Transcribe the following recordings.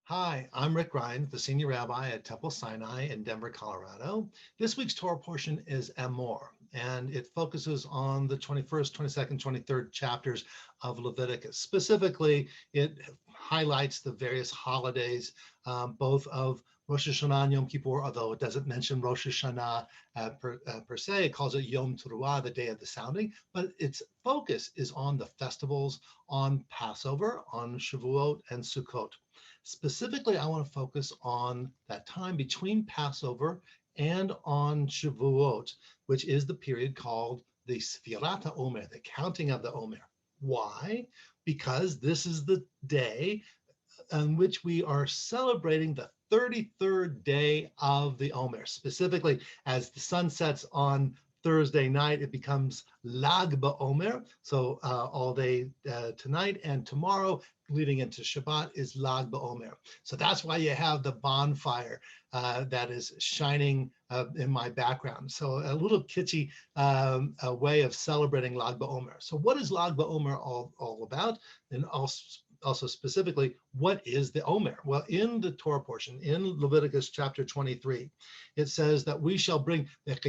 Hi, I'm Rick Rheins, the Senior Rabbi at Temple Sinai in Denver, Colorado. This week's Torah portion is Emor, and it focuses on the 21st, 22nd, 23rd chapters of Leviticus. Specifically, it highlights the various holidays, both of Rosh Hashanah and Yom Kippur, although it doesn't mention Rosh Hashanah per se. It calls it Yom Teruah, the day of the sounding, but its focus is on the festivals, on Passover, on Shavuot, and Sukkot. Specifically, I want to focus on that time between Passover and on Shavuot, which is the period called the Sfirat Omer, the counting of the Omer. Why? Because this is the day on which we are celebrating the 33rd day of the Omer. Specifically, as the sun sets on Thursday night, it becomes Lag BaOmer. So all day tonight and tomorrow, leading into Shabbat, is Lag BaOmer. So that's why you have the bonfire that is shining in my background. So a little kitschy a way of celebrating Lag BaOmer. So what is Lag BaOmer all about? And also specifically, what is the Omer? Well, in the Torah portion, in Leviticus chapter 23, it says that we shall bring that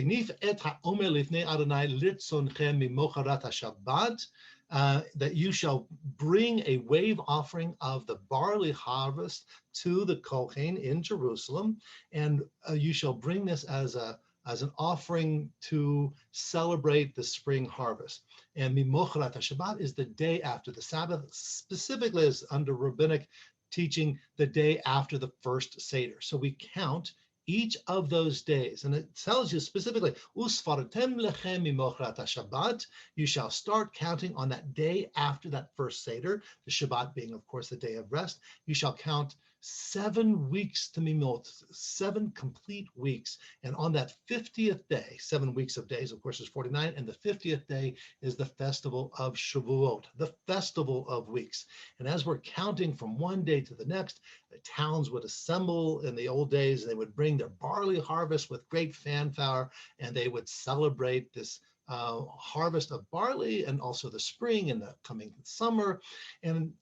you shall bring a wave offering of the barley harvest to the Kohen in Jerusalem, and you shall bring this as an offering to celebrate the spring harvest. And Mimocharat Shabbat is the day after the Sabbath, specifically as under rabbinic teaching, the day after the first Seder. So we count each of those days, and it tells you specifically, Usfartem lechem mimocharat Shabbat. You shall start counting on that day after that first Seder, the Shabbat being, of course, the day of rest. You shall count 7 weeks to Mimot, 7 complete weeks. And on that 50th day, 7 weeks of days, of course, is 49, and the 50th day is the festival of Shavuot, the festival of weeks. And as we're counting from one day to the next, the towns would assemble in the old days, and they would bring their barley harvest with great fanfare, and they would celebrate this harvest of barley and also the spring and the coming summer. And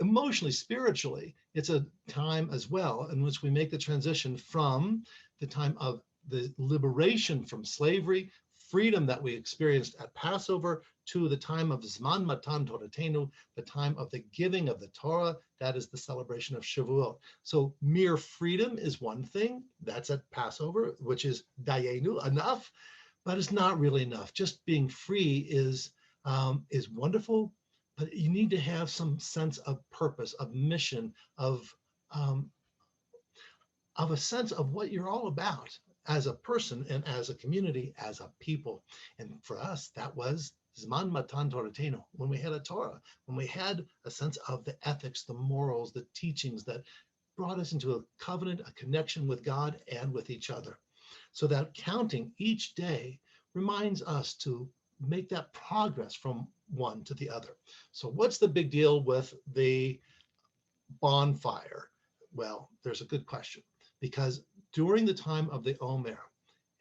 emotionally, spiritually, it's a time as well in which we make the transition from the time of the liberation from slavery, freedom that we experienced at Passover, to the time of Zman Matan Toratenu, the time of the giving of the Torah. That is the celebration of Shavuot. So mere freedom is one thing. That's at Passover, which is Dayenu, enough, but it's not really enough. Just being free is wonderful, but you need to have some sense of purpose, of mission, of a sense of what you're all about as a person and as a community, as a people. And for us, that was Zman Matan Toratenu, when we had a Torah, when we had a sense of the ethics, the morals, the teachings that brought us into a covenant, a connection with God and with each other. So that counting each day reminds us to make that progress from one to the other. So what's the big deal with the bonfire? Well, there's a good question, because during the time of the Omer,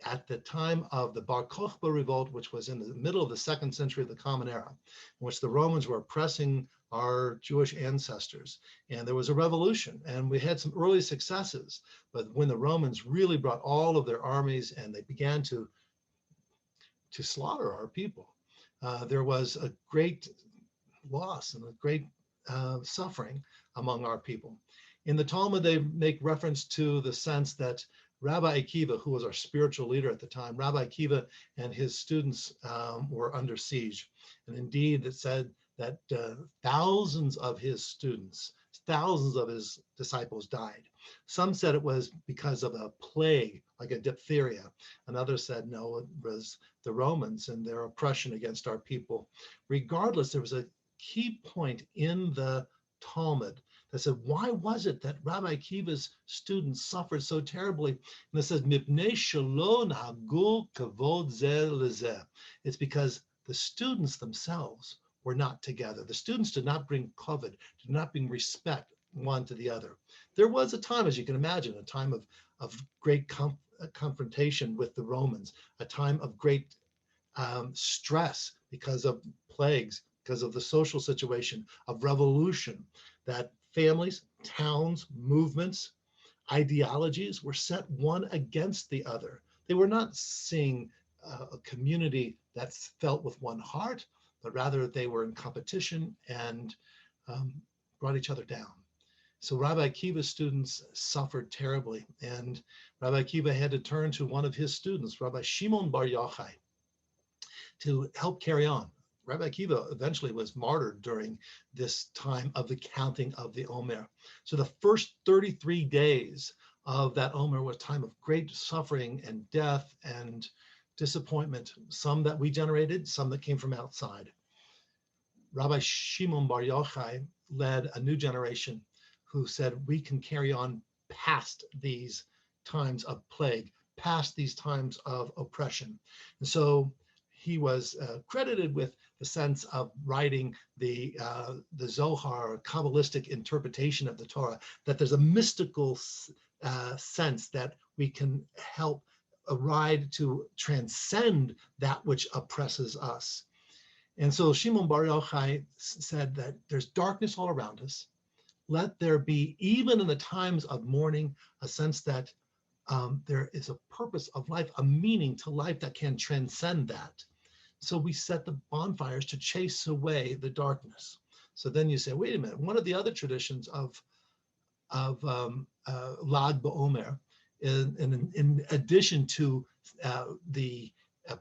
at the time of the Bar Kokhba revolt, which was in the middle of the 2nd century of the Common Era, in which the Romans were oppressing our Jewish ancestors, and there was a revolution, and we had some early successes, but when the Romans really brought all of their armies and they began to slaughter our people, there was a great loss and a great suffering among our people. In the Talmud, they make reference to the sense that Rabbi Akiva, who was our spiritual leader at the time, Rabbi Akiva and his students were under siege. And indeed, it said that thousands of his students, thousands of his disciples died. Some said it was because of a plague, like a diphtheria. Another said, no, it was the Romans and their oppression against our people. Regardless, there was a key point in the Talmud that said, why was it that Rabbi Akiva's students suffered so terribly? And it says, Mipnei shelo nahagu kavod zeh lezeh. It's because the students themselves were not together. The students did not bring kavod, did not bring respect one to the other. There was a time, as you can imagine, a time of great confrontation with the Romans, a time of great stress because of plagues, because of the social situation, of revolution, that families, towns, movements, ideologies were set one against the other. They were not seeing a community that felt with one heart, but rather they were in competition and um, brought each other down. So Rabbi Akiva's students suffered terribly, and Rabbi Akiva had to turn to one of his students, Rabbi Shimon Bar Yochai, to help carry on. Rabbi Akiva eventually was martyred during this time of the counting of the Omer. So the first 33 days of that Omer was a time of great suffering and death and disappointment, some that we generated, some that came from outside. Rabbi Shimon Bar Yochai led a new generation who said, we can carry on past these times of plague, past these times of oppression. And so he was credited with the sense of writing the Zohar, Kabbalistic interpretation of the Torah, that there's a mystical sense that we can help a ride to transcend that which oppresses us. And so Shimon Bar Yochai said that there's darkness all around us. Let there be, even in the times of mourning, a sense that there is a purpose of life, a meaning to life that can transcend that. So we set the bonfires to chase away the darkness. So then you say, wait a minute, one of the other traditions of Lag BaOmer, in addition to the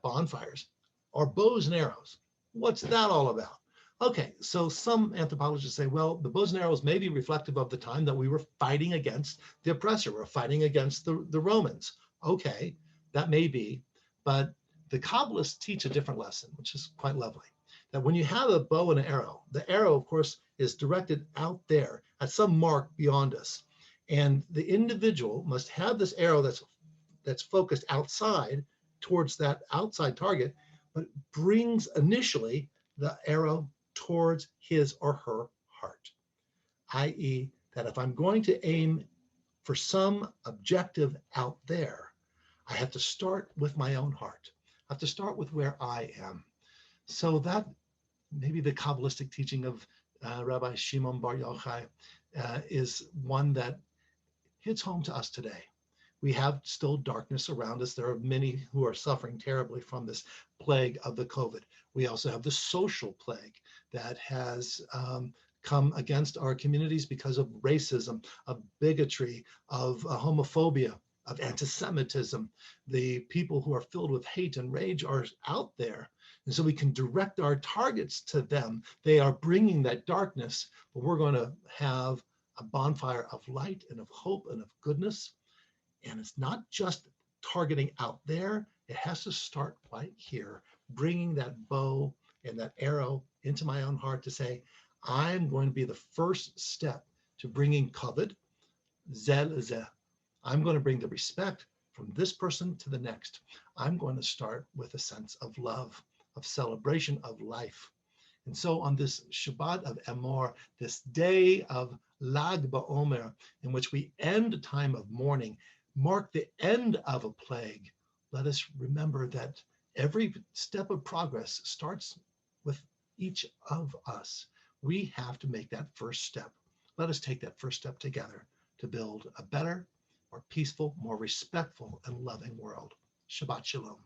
bonfires, are bows and arrows. What's that all about? Okay, so some anthropologists say, well, the bows and arrows may be reflective of the time that we were fighting against the oppressor. We're fighting against the Romans. Okay, that may be, but the Kabbalists teach a different lesson, which is quite lovely. That when you have a bow and an arrow, the arrow, of course, is directed out there at some mark beyond us. And the individual must have this arrow that's focused outside towards that outside target, but brings initially the arrow towards his or her heart, i.e., that if I'm going to aim for some objective out there, I have to start with my own heart. I have to start with where I am. So that maybe the Kabbalistic teaching of Rabbi Shimon Bar Yochai is one that hits home to us today. We have still darkness around us. There are many who are suffering terribly from this plague of the COVID. We also have the social plague that has come against our communities because of racism, of bigotry, of homophobia, of anti-Semitism. The people who are filled with hate and rage are out there. And so we can direct our targets to them. They are bringing that darkness, but we're going to have a bonfire of light and of hope and of goodness. And it's not just targeting out there. It has to start right here, bringing that bow and that arrow into my own heart to say, I'm going to be the first step to bringing kavod, zeh lezeh. I'm going to bring the respect from this person to the next. I'm going to start with a sense of love, of celebration of life. And so on this Shabbat of Emor, this day of Lag BaOmer, in which we end a time of mourning, mark the end of a plague, let us remember that every step of progress starts with each of us. We have to make that first step. Let us take that first step together to build a better, more peaceful, more respectful, and loving world. Shabbat Shalom.